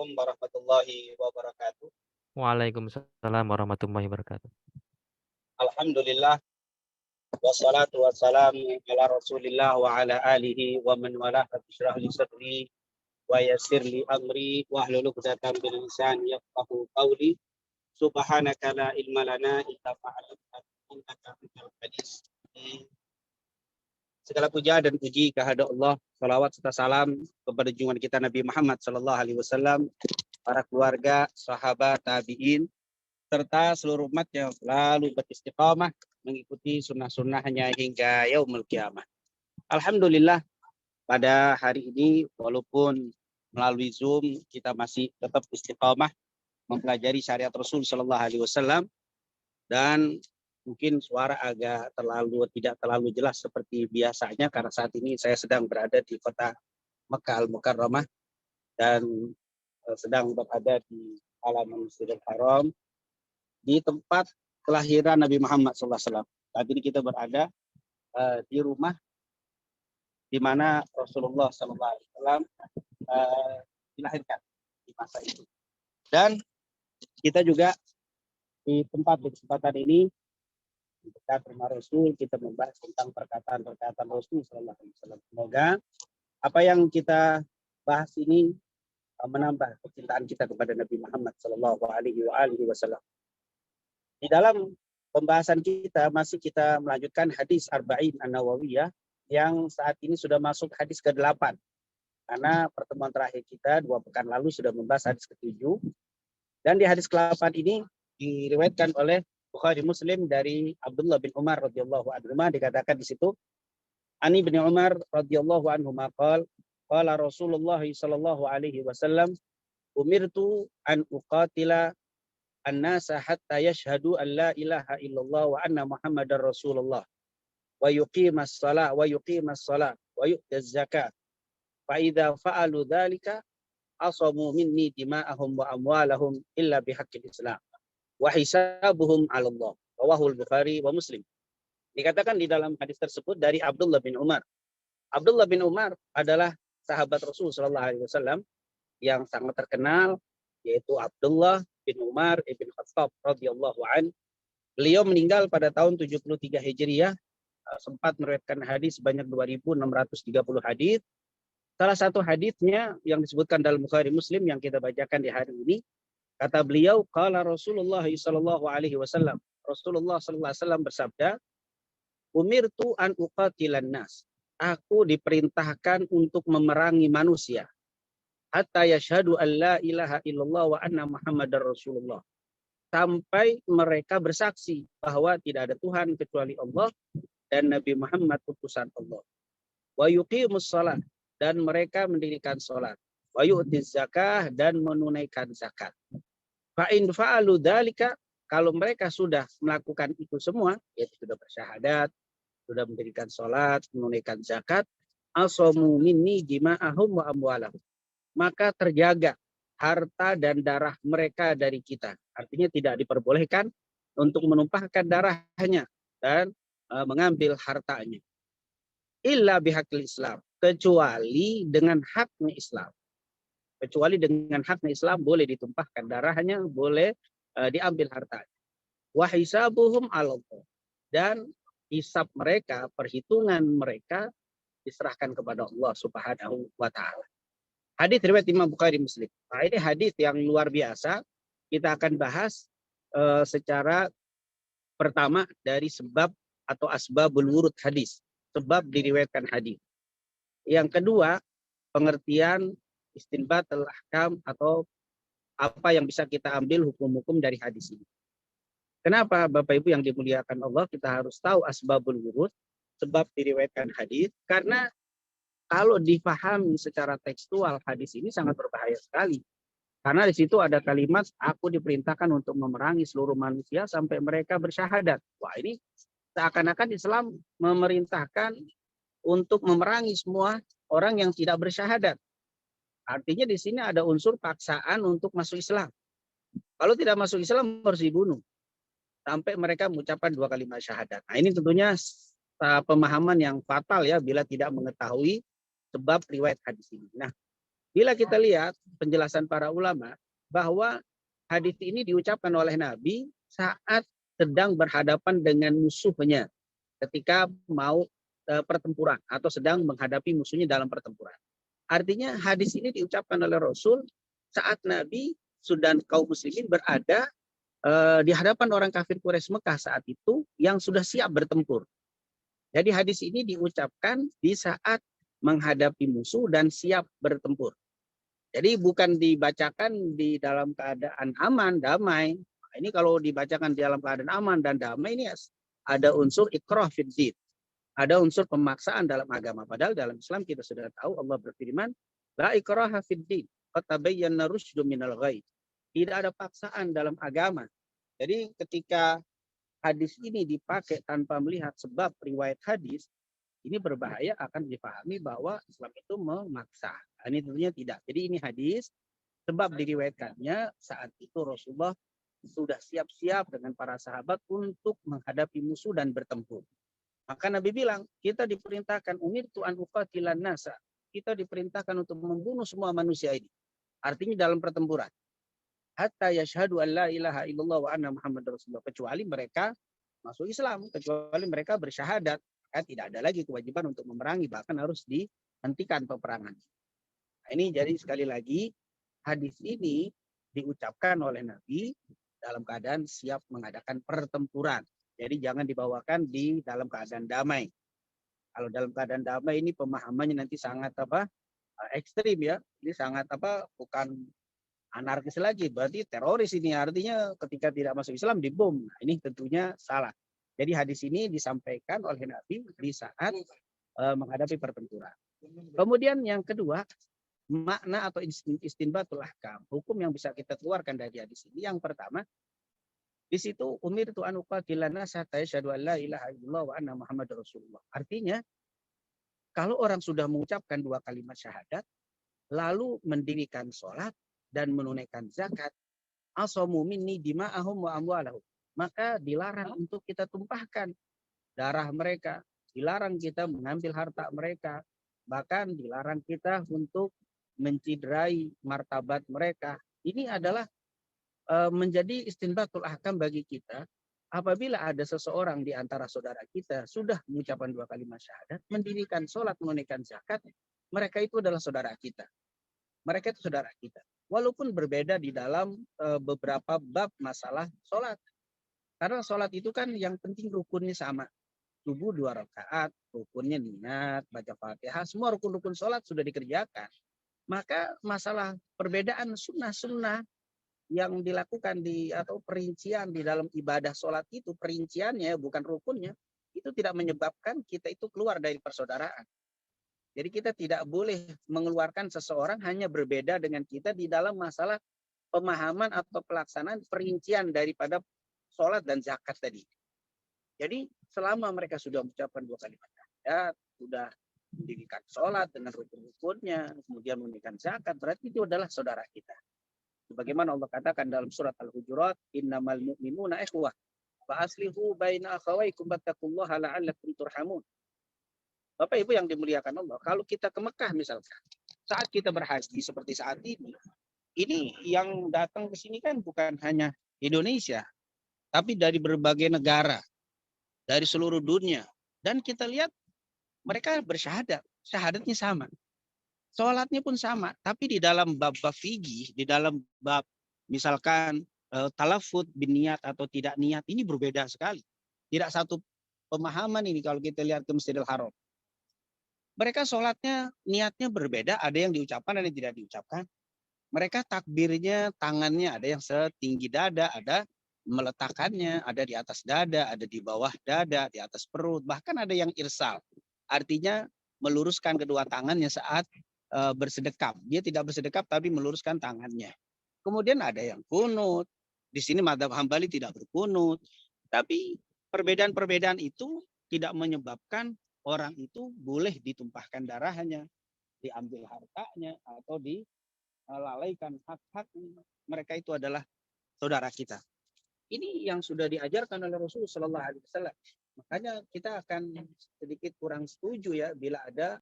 Assalamualaikum warahmatullahi wabarakatuh. Waalaikumsalam warahmatullahi wabarakatuh. Alhamdulillah wassalatu wassalamu ala Rasulillah wa ala alihi wa man walah. Rabbi shrah li sadri wa yassir li amri wahlul 'uqdatam min lisani yafqahu qawli. Subhanaka la ilma lana illa ma 'allamtana innaka antal alim. Segala puja dan puji kehadirat Allah, salawat serta salam kepada junjungan kita Nabi Muhammad sallallahu alaihi wasallam, para keluarga, sahabat, tabi'in, serta seluruh umat yang selalu beristiqamah mengikuti sunnah-sunnahnya hingga yaumul kiamah. Alhamdulillah, pada hari ini walaupun melalui Zoom kita masih tetap istiqamah mempelajari syariat Rasul sallallahu alaihi wasallam, dan mungkin suara agak tidak terlalu jelas seperti biasanya karena saat ini saya sedang berada di kota Mekah Al-Mukarramah dan sedang berada di halaman Masjidil Haram, di tempat kelahiran Nabi Muhammad SAW. Saat ini kita berada di rumah di mana Rasulullah SAW dilahirkan di masa itu. Dan kita juga di kesempatan ini dekat rumah Rasul, kita membahas tentang perkataan Rasul SAW. Semoga apa yang kita bahas ini menambah kecintaan kita kepada Nabi Muhammad SAW. Di dalam pembahasan kita masih kita melanjutkan hadis Arba'in An-Nawawiyah yang saat ini sudah masuk hadis ke-8. Karena pertemuan terakhir kita 2 pekan lalu sudah membahas hadis ke-7. Dan di hadis ke-8 ini diriwayatkan oleh Bukhari Muslim dari Abdullah bin Umar radhiyallahu anhu, dikatakan di situ, Ani bin Umar radhiyallahu anhu qala Rasulullah sallallahu alaihi wasallam, umirtu an uqatila an-nasa hatta yashhadu an la ilaha illallah wa anna Muhammadar Rasulullah wa yuqimas shalah wa yu'taz zakat. Fa idza fa'alu dzalika asamu minni dima'ahum wa amwalahum illa bihaqqil Islam wa hisabuhum 'ala Allah. Rawahul Bukhari wa Muslim. Dikatakan di dalam hadis tersebut dari Abdullah bin Umar. Abdullah bin Umar adalah sahabat Rasul sallallahu alaihi wasallam yang sangat terkenal, yaitu Abdullah bin Umar ibn Khattab radhiyallahu an. Beliau meninggal pada tahun 73 Hijriah, sempat meriwayatkan hadis sebanyak 2630 hadis. Salah satu hadisnya yang disebutkan dalam Bukhari Muslim yang kita bacakan di hari ini, kata beliau, qala Rasulullah sallallahu alaihi wasallam. Rasulullah sallallahu alaihi wasallam bersabda, umirtu an uqatilan nas. Aku diperintahkan untuk memerangi manusia. Hatta yashhadu an la ilaha illallah wa anna Muhammadar Rasulullah. Sampai mereka bersaksi bahwa tidak ada Tuhan kecuali Allah dan Nabi Muhammad utusan Allah. Wa yuqimus shalah, dan mereka mendirikan salat. Wa yu'tiz zakah, dan menunaikan zakat. Fa in fa'alu dzalika, kalau mereka sudah melakukan itu semua, yaitu sudah bersyahadat, sudah mendirikan salat, menunaikan zakat, asamu minni dima'ahum wa amwalahum, maka terjaga harta dan darah mereka dari kita. Artinya tidak diperbolehkan untuk menumpahkan darahnya dan mengambil hartanya. Illa bihaqqil Islam, kecuali dengan haknya Islam. Kecuali dengan haknya Islam boleh ditumpahkan darahnya, boleh diambil hartanya. Wa hisabuhum 'ala Allah, dan hisab mereka, perhitungan mereka diserahkan kepada Allah Subhanahu wa taala. Hadis riwayat Imam Bukhari Muslim. Nah, ini hadis yang luar biasa. Kita akan bahas secara pertama dari sebab atau asbabul wurud hadis, sebab diriwayatkan hadis. Yang kedua, pengertian istinbat al-ahkam atau apa yang bisa kita ambil hukum-hukum dari hadis ini. Kenapa Bapak Ibu yang dimuliakan Allah kita harus tahu asbabul wurud, sebab diriwayatkan hadis? Karena kalau difahami secara tekstual hadis ini sangat berbahaya sekali. Karena di situ ada kalimat, aku diperintahkan untuk memerangi seluruh manusia sampai mereka bersyahadat. Wah, ini seakan-akan Islam memerintahkan untuk memerangi semua orang yang tidak bersyahadat. Artinya di sini ada unsur paksaan untuk masuk Islam. Kalau tidak masuk Islam harus dibunuh sampai mereka mengucapkan 2 kalimat syahadat. Nah, ini tentunya pemahaman yang fatal ya bila tidak mengetahui sebab riwayat hadis ini. Nah, Bila kita lihat penjelasan para ulama bahwa hadis ini diucapkan oleh Nabi saat sedang berhadapan dengan musuhnya ketika mau pertempuran atau sedang menghadapi musuhnya dalam pertempuran. Artinya hadis ini diucapkan oleh Rasul saat Nabi dan kaum muslimin berada di hadapan orang kafir Quraisy Mekah saat itu yang sudah siap bertempur. Jadi hadis ini diucapkan di saat menghadapi musuh dan siap bertempur. Jadi bukan dibacakan di dalam keadaan aman, damai. Nah, ini kalau dibacakan di dalam keadaan aman dan damai ini ada unsur ikrah fid din. Ada unsur pemaksaan dalam agama. Padahal dalam Islam kita sudah tahu Allah berfirman, la ikraha fid din, qad tabayyana rusydu minal ghai. Tidak ada paksaan dalam agama. Jadi ketika hadis ini dipakai tanpa melihat sebab riwayat hadis, ini berbahaya akan dipahami bahwa Islam itu memaksa. Ini tentunya tidak. Jadi ini hadis sebab diriwayatkannya saat itu Rasulullah sudah siap-siap dengan para sahabat untuk menghadapi musuh dan bertempur. Maka Nabi bilang, kita diperintahkan umirtu an uqatilan nasa. Kita diperintahkan untuk membunuh semua manusia ini. Artinya dalam pertempuran. Hatta yashhadu an la ilaha illallah wa anna Muhammad Rasulullah. Kecuali mereka masuk Islam. Kecuali mereka bersyahadat. Tidak ada lagi kewajiban untuk memerangi. Bahkan harus dihentikan peperangan. Nah, ini jadi sekali lagi hadis ini diucapkan oleh Nabi dalam keadaan siap mengadakan pertempuran. Jadi jangan dibawakan di dalam keadaan damai. Kalau dalam keadaan damai ini pemahamannya nanti sangat ekstrim ya. Ini sangat bukan anarkis lagi. Berarti teroris ini artinya ketika tidak masuk Islam dibom. Nah, ini tentunya salah. Jadi hadis ini disampaikan oleh Nabi di saat menghadapi pertempuran. Kemudian yang kedua, makna atau istinbatul ahkam. Hukum yang bisa kita keluarkan dari hadis ini. Yang pertama, di situ umirtu an uqatilan nasa hatta yashhadu an la ilaha illallah wa anna Muhammad Rasulullah. Artinya, kalau orang sudah mengucapkan dua kalimat syahadat, lalu mendirikan sholat dan menunaikan zakat, asamu minni dima'ahum wa amwalahum. Maka dilarang untuk kita tumpahkan darah mereka, dilarang kita mengambil harta mereka, bahkan dilarang kita untuk menciderai martabat mereka. Ini adalah menjadi istinbatul ahkam bagi kita apabila ada seseorang di antara saudara kita sudah mengucapkan dua kalimat syahadat, mendirikan sholat, menunaikan zakat, mereka itu adalah saudara kita. Mereka itu saudara kita. Walaupun berbeda di dalam beberapa bab masalah sholat. Karena sholat itu kan yang penting rukunnya sama. Subuh 2 rakaat, rukunnya niat, baca Fatihah, semua rukun-rukun sholat sudah dikerjakan. Maka masalah perbedaan sunnah-sunnah yang dilakukan atau perincian di dalam ibadah sholat itu, perinciannya bukan rukunnya, itu tidak menyebabkan kita itu keluar dari persaudaraan. Jadi kita tidak boleh mengeluarkan seseorang hanya berbeda dengan kita di dalam masalah pemahaman atau pelaksanaan perincian daripada sholat dan zakat tadi. Jadi selama mereka sudah mengucapkan dua kalimat syahadat, sudah mendirikan sholat dengan rukun-rukunnya, kemudian menunaikan zakat, berarti itu adalah saudara kita. Sebagaimana Allah katakan dalam surat Al-Hujurat, innamal mu'minuna ikhwah fa aslihu baina akhawaykum wattaqullaha la'allakum turhamun. Bapak Ibu yang dimuliakan Allah, kalau kita ke Mekah misalkan, saat kita berhaji seperti saat ini yang datang ke sini kan bukan hanya Indonesia, tapi dari berbagai negara, dari seluruh dunia. Dan kita lihat mereka bersyahadat, syahadatnya sama. Sholatnya pun sama, tapi di dalam bab-bab fikih, di dalam bab misalkan talafut bin niat atau tidak niat, ini berbeda sekali. Tidak satu pemahaman ini kalau kita lihat ke Masjidil Haram. Mereka sholatnya, niatnya berbeda, ada yang diucapkan, ada yang tidak diucapkan. Mereka takbirnya, tangannya ada yang setinggi dada, ada meletakkannya, ada di atas dada, ada di bawah dada, di atas perut, bahkan ada yang irsal. Artinya meluruskan kedua tangannya saat bersedekap. Dia tidak bersedekap tapi meluruskan tangannya. Kemudian ada yang kunut. Di sini mazhab Hambali tidak berkunut. Tapi perbedaan-perbedaan itu tidak menyebabkan orang itu boleh ditumpahkan darahnya, diambil hartanya, atau dilalaikan hak-haknya. Mereka itu adalah saudara kita. Ini yang sudah diajarkan oleh Rasulullah SAW. Makanya kita akan sedikit kurang setuju ya bila ada